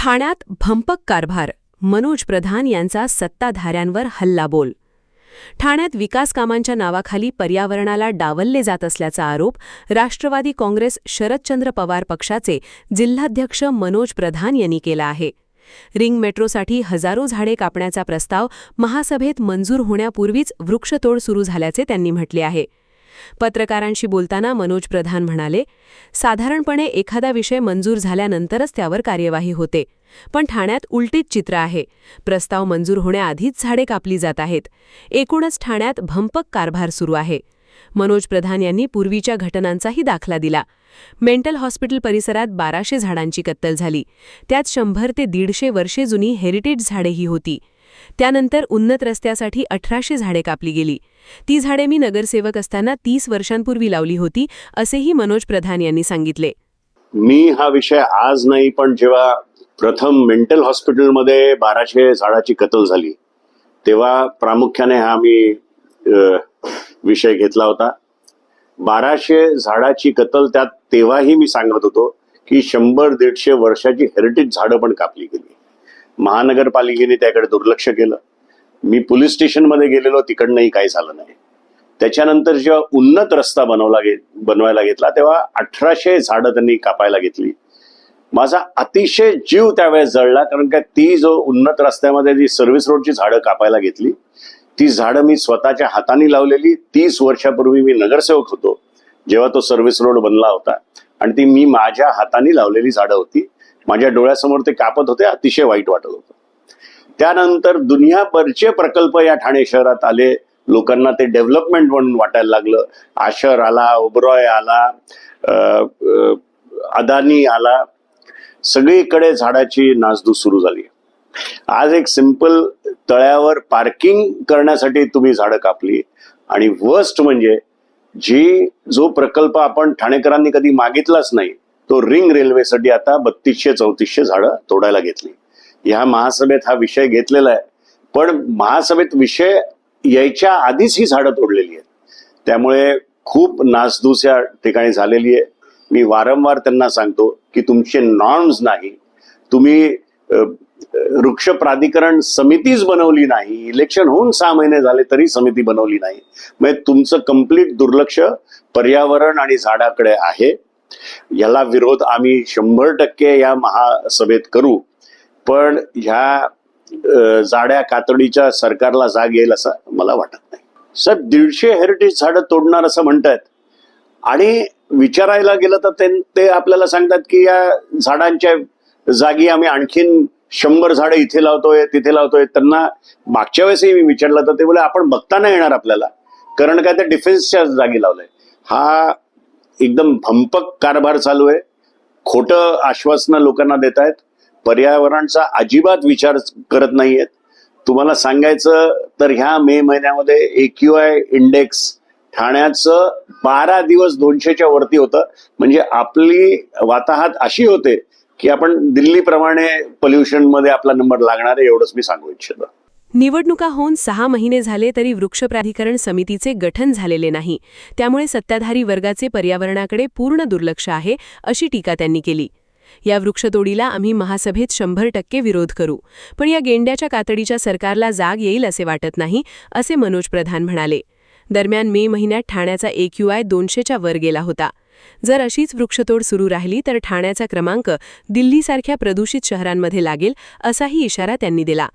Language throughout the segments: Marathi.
ठाण्यात भंपक कारभार, मनोज प्रधान यांचा सत्ताधाऱ्यांवर हल्लाबोल. ठाण्यात विकास कामांच्या नावाखाली पर्यावरणाला डावलले जात असल्याचा आरोप राष्ट्रवादी काँग्रेस शरदचंद्र पवार पक्षाचे जिल्हाध्यक्ष मनोज प्रधान यांनी केला आहे. रिंग मेट्रोसाठी हजारो झाडे कापण्याचा प्रस्ताव महासभेत मंजूर होण्यापूर्वीच वृक्षतोड सुरू झाल्याचे त्यांनी म्हटले आहे. पत्रकारांशी बोलताना मनोज प्रधान म्हणाले, साधारणपणे एखादा विषय मंजूर झाल्यानंतरच त्यावर कार्यवाही होते, पण ठाण्यात उलटीच चित्र आहे. प्रस्ताव मंजूर होण्याआधीच झाडे कापली जात आहेत. एकूणच ठाण्यात भंपक कारभार सुरू आहे. मनोज प्रधान यांनी पूर्वीच्या घटनांचाही दाखला दिला. मेंटल हॉस्पिटल परिसरात 1200 झाडांची कत्तल झाली. त्यात 100 ते 150 वर्षे जुनी हेरिटेज झाडेही होती. त्यानंतर उन्नत रस्त्यासाठी 1800 झाडे कापली गेली. ती झाडे मी नगरसेवक असताना 30 वर्षांपूर्वी लावली होती, असेही मनोज प्रधान यांनी सांगितले. मी हा विषय आज नाही, पण जेव्हा प्रथम मेंटल हॉस्पिटलमध्ये 1200 झाडाची कत्तल झाली तेव्हा प्रामुख्याने हा मी विषय घेतला होता. 1200 झाडाची कत्तल, त्यात तेव्हाही मी सांगत होतो की 100-150 वर्षाची हेरिटेज झाडं पण कापली गेली. महानगरपालिकेने त्याकडे दुर्लक्ष केलं. मी पोलीस स्टेशनमध्ये गेलेलो, तिकडनंही काही झालं नाही. त्याच्यानंतर जेव्हा उन्नत रस्ता बनवायला घेतला तेव्हा 1800 झाडं त्यांनी कापायला घेतली. माझा अतिशय जीव त्यावेळेस जळला, कारण का ती जो उन्नत रस्त्यामध्ये जी सर्व्हिस रोडची झाडं कापायला घेतली, ती झाडं मी स्वतःच्या हाताने लावलेली. 30 वर्षापूर्वी मी नगरसेवक होतो जेव्हा तो सर्व्हिस रोड बनला होता, आणि ती मी माझ्या हाताने लावलेली झाडं होती. माझ्या डोळ्यासमोर ते कापत होते. अतिशय वाईट वाटत होतं. त्यानंतर दुनियाभरचे प्रकल्प या ठाणे शहरात आले. लोकांना ते डेव्हलपमेंट म्हणून वाटायला लागलं. आशर आला, ओबरॉय आला, अदानी आला. सगळीकडे झाडाची नासधूस सुरू झाली. आज एक सिंपल तळ्यावर पार्किंग करण्यासाठी तुम्ही झाडं कापली. आणि वर्स्ट म्हणजे जो प्रकल्प आपण ठाणेकरांनी कधी मागितलाच नाही, तो रिंग रेल्वेसाठी आता 3200-3400 झाडं तोडायला घेतली. ह्या महासभेत हा विषय घेतलेला आहे, पण महासभेत विषय यायच्या आधीच ही झाडं तोडलेली आहेत. त्यामुळे खूप नासधूस या ठिकाणी झालेली आहे. मी वारंवार त्यांना सांगतो की तुमचे नॉर्म्स नाही, तुम्ही वृक्ष प्राधिकरण समितीच बनवली नाही. इलेक्शन होऊन 6 महिने झाले तरी समिती बनवली नाही. म्हणजे तुमचं कंप्लीट दुर्लक्ष पर्यावरण आणि झाडाकडे आहे. याला विरोध आम्ही 100% या महासभेत करू, पण ह्या जाड्या कातडीच्या सरकारला जाग येईल असं मला वाटत नाही. सर, 150 हेरिटेज झाडं तोडणार असं म्हणतात, आणि विचारायला गेलं तर ते आपल्याला सांगतात की या झाडांच्या जागी आम्ही आणखीन 100 झाडं इथे लावतोय, तिथे लावतोय. त्यांना मागच्या वेळेसही मी विचारलं तर ते बोले आपण बघता नाही येणार आपल्याला, कारण काय ते डिफेन्सच्या जागी लावलंय. हा एकदम भंपक कारभार चालू आहे. खोटं आश्वासनं लोकांना देत आहेत. पर्यावरणाचा अजिबात विचार करत नाहीयेत. तुम्हाला सांगायचं तर ह्या मे महिन्यामध्ये AQI इंडेक्स ठाण्याचं 12 दिवस 200च्या वरती होतं. म्हणजे आपली वाताहत अशी होते की आपण दिल्लीप्रमाणे पोल्युशन मध्ये आपला नंबर लागणार आहे, एवढंच मी सांगू इच्छितो. निवडणुका होऊन 6 महिने झाले तरी वृक्ष प्राधिकरण समितीचे गठन झालेले नाही. त्यामुळे सत्ताधारी वर्गाचे पर्यावरणाकडे पूर्ण दुर्लक्ष आहे, अशी टीका त्यांनी केली. या वृक्षतोडीला आम्ही महासभेत 100% विरोध करू, पण या गेंड्याच्या कातडीच्या सरकारला जाग येईल असे वाटत नाही, असे मनोज प्रधान म्हणाले. दरम्यान मे महिन्यात ठाण्याचा AQI 200च्या वर गेला होता. जर अशीच वृक्षतोड सुरू राहिली तर ठाण्याचा क्रमांक दिल्लीसारख्या प्रदूषित शहरांमध्ये लागेल, असाही इशारा त्यांनी दिला.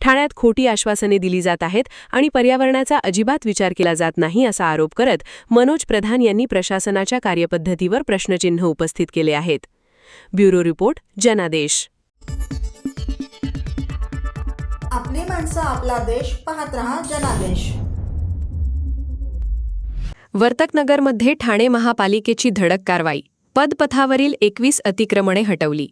ठाण्यात खोटी आश्वासने दिली जात आहेत आणि पर्यावरणाचा अजिबात विचार केला जात नाही, असा आरोप करत मनोज प्रधान यांनी प्रशासनाच्या कार्यपद्धतीवर प्रश्नचिन्ह उपस्थित केले आहेत. ब्युरो रिपोर्ट, जनादेश. आपली माणसं, आपला देश. पाहत रहा जनादेश. वर्तकनगरमध्ये ठाणे महापालिकेची धडक कारवाई. पदपथावरील 21 अतिक्रमणे हटवली.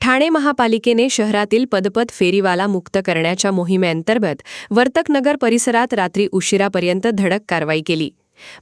ठाणे महापालिकेने शहरातील पदपथ फेरीवाला मुक्त करण्याच्या मोहिमेअंतर्गत वर्तकनगर परिसरात रात्री उशिरापर्यंत धडक कारवाई केली.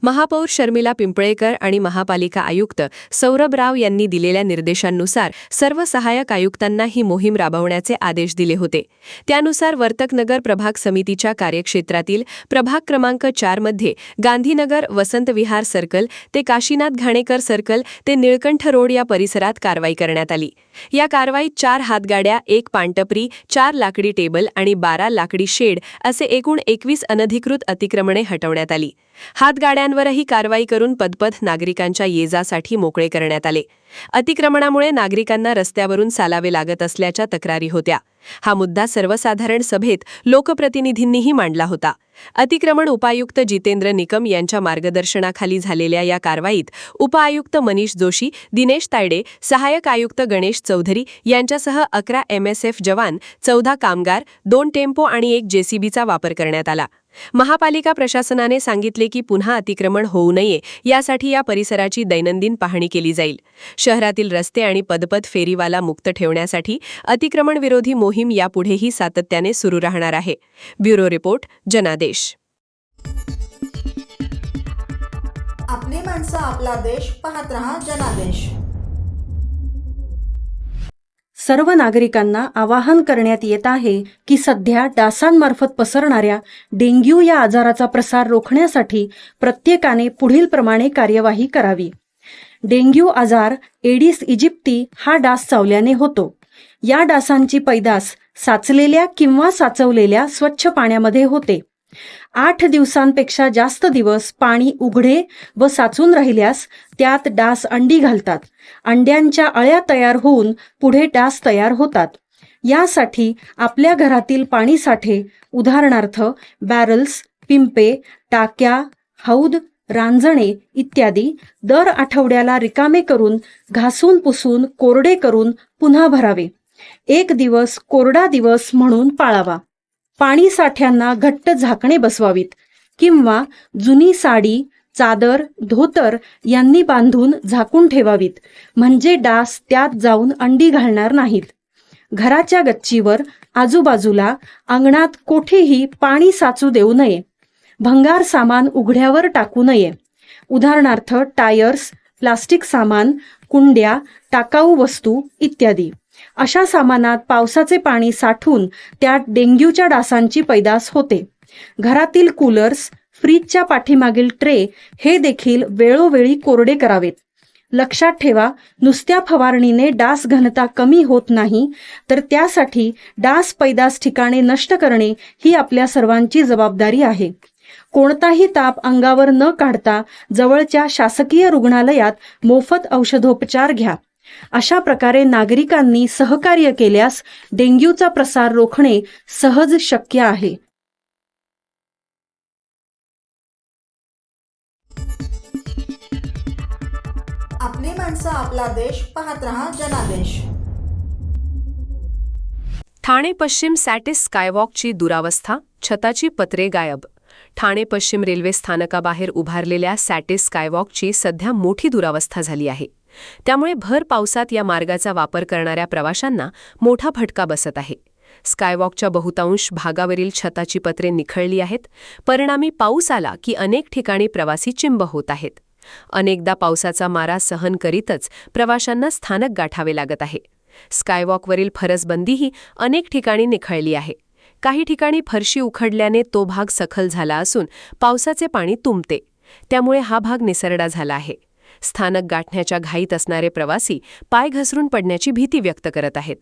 महापौर शर्मिला पिंपळेकर आणि महापालिका आयुक्त सौरभ राव यांनी दिलेल्या निर्देशांनुसार सर्व सहाय्यक आयुक्तांना ही मोहीम राबवण्याचे आदेश दिले होते. त्यानुसार वर्तकनगर प्रभाग समितीच्या कार्यक्षेत्रातील प्रभाग क्रमांक 4 मध्ये गांधीनगर, वसंत विहार सर्कल ते काशीनाथ घाणेकर सर्कल ते निळकंठ रोड या परिसरात कारवाई करण्यात आली. या कारवाईत 4 हातगाड्या, 1 पानटपरी, 4 लाकडी टेबल आणि 12 लाकडी शेड असे एकूण 21 अनधिकृत अतिक्रमणे हटवण्यात आली. हातगाड्यांवरही कारवाई करून पदपथ नागरिकांच्या ये-जासाठी मोकळे करण्यात आले. अतिक्रमणामुळे नागरिकांना रस्त्यावरून चालावे लागत असल्याच्या तक्रारी होत्या. हा मुद्दा सर्वसाधारण सभेत लोकप्रतिनिधींनीही मांडला होता. अतिक्रमण उपायुक्त जितेंद्र निकम यांच्या मार्गदर्शनाखाली झालेल्या या कारवाईत उपआयुक्त मनीष जोशी, दिनेश तायडे, सहाय्यक आयुक्त गणेश चौधरी यांच्यासह 11 MSF जवान, 14 कामगार, 2 टेम्पो आणि 1 JCBचा वापर करण्यात आला. महापालिका प्रशासनाने सांगितले की पुन्हा अतिक्रमण होऊ नये यासाठी या परिसराची दैनंदिन पाहणी केली जाईल. शहरातील रस्ते आणि पदपथ फेरीवाला मुक्त ठेवण्यासाठी अतिक्रमण विरोधी मोहीम यापुढेही सातत्याने सुरू राहणार आहे. ब्युरो रिपोर्ट, जनादेश. आपली माणसं, आपला देश. पाहत रहा जनादेश. सर्व नागरिकांना आवाहन करण्यात येत आहे की सध्या डासांमार्फत पसरणाऱ्या डेंग्यू या आजाराचा प्रसार रोखण्यासाठी प्रत्येकाने पुढीलप्रमाणे कार्यवाही करावी. डेंग्यू आजार एडिस इजिप्ती हा डास चावल्याने होतो. या डासांची पैदास साचलेल्या किंवा साचवलेल्या स्वच्छ पाण्यामध्ये होते. 8 दिवसांपेक्षा जास्त दिवस पाणी उघडे व साचून राहिल्यास त्यात डास अंडी घालतात. अंड्यांच्या अळ्या तयार होऊन पुढे डास तयार होतात. यासाठी आपल्या घरातील पाणीसाठे, उदाहरणार्थ बॅरल्स, पिंपे, टाक्या, हौद, रांजणे इत्यादी दर आठवड्याला रिकामे करून घासून पुसून कोरडे करून पुन्हा भरावे. 1 दिवस कोरडा दिवस म्हणून पाळावा. पाणीसाठ्यांना घट्ट झाकणे बसवावीत किंवा जुनी साडी, चादर, धोतर यांनी बांधून झाकून ठेवावीत, म्हणजे डास त्यात जाऊन अंडी घालणार नाहीत. घराच्या गच्चीवर, आजूबाजूला, अंगणात कोठेही पाणी साचू देऊ नये. भंगार सामान उघड्यावर टाकू नये. उदाहरणार्थ टायर्स, प्लास्टिक सामान, कुंड्या, टाकाऊ वस्तू इत्यादी. अशा सामानात पावसाचे पाणी साठून त्यात डेंग्यूच्या डासांची पैदास होते. घरातील कूलर्स, फ्रीजच्या पाठीमागील ट्रे हे देखील वेळोवेळी कोरडे करावेत. लक्षात ठेवा, नुसत्या फवारणीने डास घनता कमी होत नाही, तर त्यासाठी डास पैदास ठिकाणे नष्ट करणे ही आपल्या सर्वांची जबाबदारी आहे. कोणताही ताप अंगावर न काढता जवळच्या शासकीय रुग्णालयात मोफत औषधोपचार घ्या. अशा प्रकारे नागरिकांनी सहकार्य केल्यास डेंग्यूचा प्रसार रोखणे सहज शक्य आहे. आपली माणसं, आपला देश. पाहत रहा जनादेश. ठाणे पश्चिम सॅटिस स्कायवॉकची दुरावस्था, छताची पत्रे गायब. ठाणे पश्चिम रेल्वे स्थानकाबाहेर उभारलेल्या सॅटिस स्कायवॉकची सध्या मोठी दुरावस्था झाली आहे. त्यामुळे भर पावसात या मार्गाचा वापर करणाऱ्या प्रवाशांना मोठा फटका बसत आहे. स्कायवॉकच्या बहुतांश भागावरील छताची पत्रे निखळली आहेत. परिणामी पाऊस आला की अनेक ठिकाणी प्रवासी चिंब होत आहेत. अनेकदा पावसाचा मारा सहन करीतच प्रवाशांना स्थानक गाठावे लागत आहे. स्कायवॉकवरील फरसबंदीही अनेक ठिकाणी निखळली आहे. काही ठिकाणी फरशी उखडल्याने तो भाग सखल झाला असून पावसाचे पाणी तुंबते. त्यामुळे हा भाग निसरडा झाला आहे. स्थानक गाठण्याच्या घाईत असणारे प्रवासी पाय घसरून पडण्याची भीती व्यक्त करत आहेत.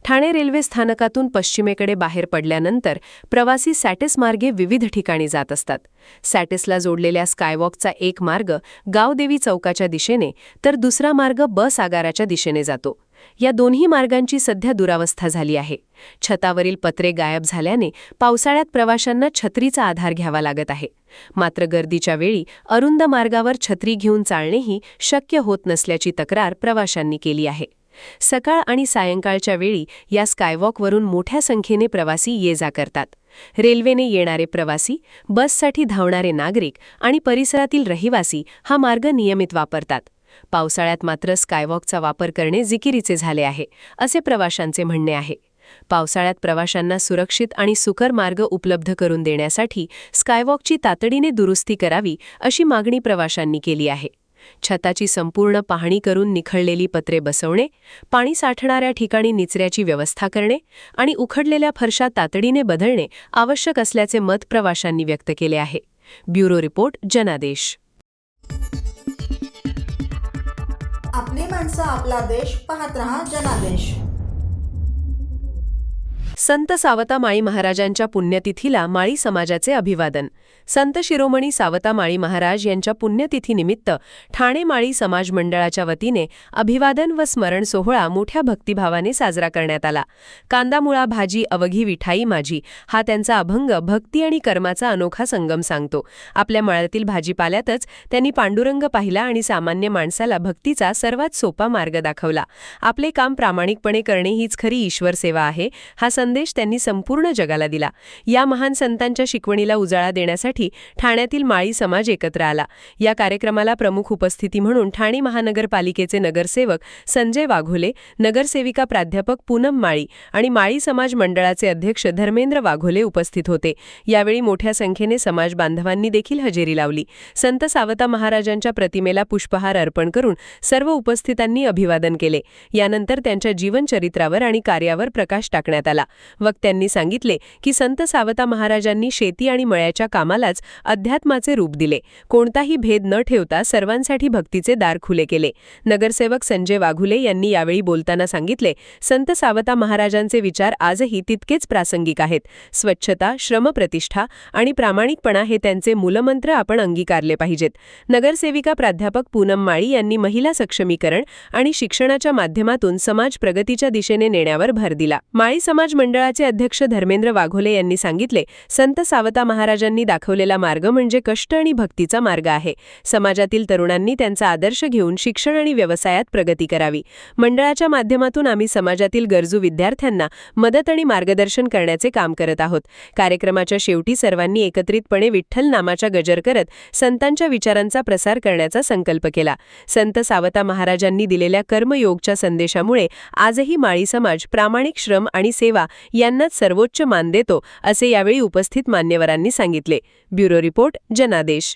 ठाणे रेल्वे स्थानकातून पश्चिमेकडे बाहेर पडल्यानंतर प्रवासी सॅटिस मार्गे विविध ठिकाणी जात असतात. सॅटिसला जोडलेल्या स्कायवॉकचा एक मार्ग गावदेवी चौकाच्या दिशेने तर दुसरा मार्ग बस आगाराच्या दिशेने जातो. या दोन्ही मार्गांची सध्या दुरावस्था झाली आहे. छतावरील पत्रे गायब झाल्याने पावसाळ्यात प्रवाशांना छत्रीचा आधार घ्यावा लागत आहे. मात्र गर्दीच्या वेळी अरुंद मार्गावर छत्री घेऊन चालणेही शक्य होत नसल्याची तक्रार प्रवाशांनी केली आहे. सकाळ आणि सायंकाळच्या वेळी या स्कायवॉकवरून मोठ्या संख्येने प्रवासी ये-जा करतात. रेल्वेने येणारे प्रवासी, बससाठी धावणारे नागरिक आणि परिसरातील रहिवासी हा मार्ग नियमित वापरतात. पावसाळ्यात मात्र स्कायवॉकचा वापर करणे जिकिरीचे झाले आहे, असे प्रवाशांचे म्हणणे आहे. पावसाळ्यात प्रवाशांना सुरक्षित आणि सुकर मार्ग उपलब्ध करून देण्यासाठी स्कायवॉकची तातडीने दुरुस्ती करावी अशी मागणी प्रवाशांनी केली आहे. छताची संपूर्ण पाहणी करून निखळलेली पत्रे बसवणे, पाणी साठणाऱ्या ठिकाणी निचऱ्याची व्यवस्था करणे आणि उखडलेल्या फरशा तातडीने बदलणे आवश्यक असल्याचे मत प्रवाशांनी व्यक्त केले आहे. ब्युरो रिपोर्ट, जनादेश. आपली माणसं, आपला देश. पाहत रहा जनादेश. संत सावता माळी महाराजांच्या पुण्यतिथीला माळी समाजाचे अभिवादन. संत शिरोमणी सावता माळी महाराज यांच्या पुण्यतिथीनिमित्त ठाणे माळी समाज मंडळाच्या वतीने अभिवादन व स्मरण सोहळा मोठ्या भक्तिभावाने साजरा करण्यात आला. कांदामुळा भाजी अवघी विठाई माझी हा त्यांचा अभंग भक्ती आणि कर्माचा अनोखा संगम सांगतो. आपल्या मळ्यातील भाजीपाल्यातच त्यांनी पांडुरंग पाहिला आणि सामान्य माणसाला भक्तीचा सर्वात सोपा मार्ग दाखवला. आपले काम प्रामाणिकपणे करणे हीच खरी ईश्वर सेवा आहे हा संदेश त्यांनी संपूर्ण जगाला दिला. या महान संतांच्या शिकवणीला उजाळा देण्यासाठी ठाण्यातील माळी समाज एकत्र आला. या कार्यक्रमाला प्रमुख उपस्थिती म्हणून ठाणे महानगरपालिकेचे नगरसेवक संजय वाघोले, नगरसेविका प्राध्यापक पूनम माळी आणि माळी समाज मंडळाचे अध्यक्ष धर्मेंद्र वाघोले उपस्थित होते. यावेळी मोठ्या संख्येने समाज बांधवांनी देखील हजेरी लावली. संत सावता महाराजांच्या प्रतिमेला पुष्पहार अर्पण करून सर्व उपस्थितांनी अभिवादन केले. यानंतर त्यांच्या जीवनचरित्रावर आणि कार्यावर प्रकाश टाकण्यात आला. वक्त्यांनी सांगितले की संत सावता महाराजांनी शेती आणि मळ्याच्या कामालाच अध्यात्माचे रूप दिले. कोणताही भेद न ठेवता सर्वांसाठी भक्तीचे दार खुले केले. नगरसेवक संजय वाघुले यांनी यावेळी बोलताना सांगितले, संत सावता महाराजांचे विचार आजही तितकेच प्रासंगिक आहेत. स्वच्छता, श्रमप्रतिष्ठा आणि प्रामाणिकपणा हे त्यांचे मूलमंत्र आपण अंगीकारले पाहिजेत. नगरसेविका प्राध्यापक पूनम माळी यांनी महिला सक्षमीकरण आणि शिक्षणाच्या माध्यमातून समाज प्रगतीच्या दिशेने नेण्यावर भर दिला. माळी समाज मंडळाचे अध्यक्ष धर्मेंद्र वाघोले यांनी सांगितले, संत सावता महाराजांनी दाखवलेला मार्ग म्हणजे कष्ट आणि भक्तीचा मार्ग आहे. समाजातील तरुणांनी त्यांचा आदर्श घेऊन शिक्षण आणि व्यवसायात प्रगती करावी. मंडळाच्या माध्यमातून आम्ही समाजातील गरजू विद्यार्थ्यांना मदत आणि मार्गदर्शन करण्याचे काम करत आहोत. कार्यक्रमाच्या शेवटी सर्वांनी एकत्रितपणे विठ्ठल नामाचा गजर करत संतांच्या विचारांचा प्रसार करण्याचा संकल्प केला. संत सावता महाराजांनी दिलेल्या कर्मयोगच्या संदेशामुळे आजही माळी समाज प्रामाणिक श्रम आणि सेवा यांनाच सर्वोच्च मान देतो, असे यावेळी उपस्थित मान्यवरांनी सांगितले. ब्युरो रिपोर्ट, जनादेश.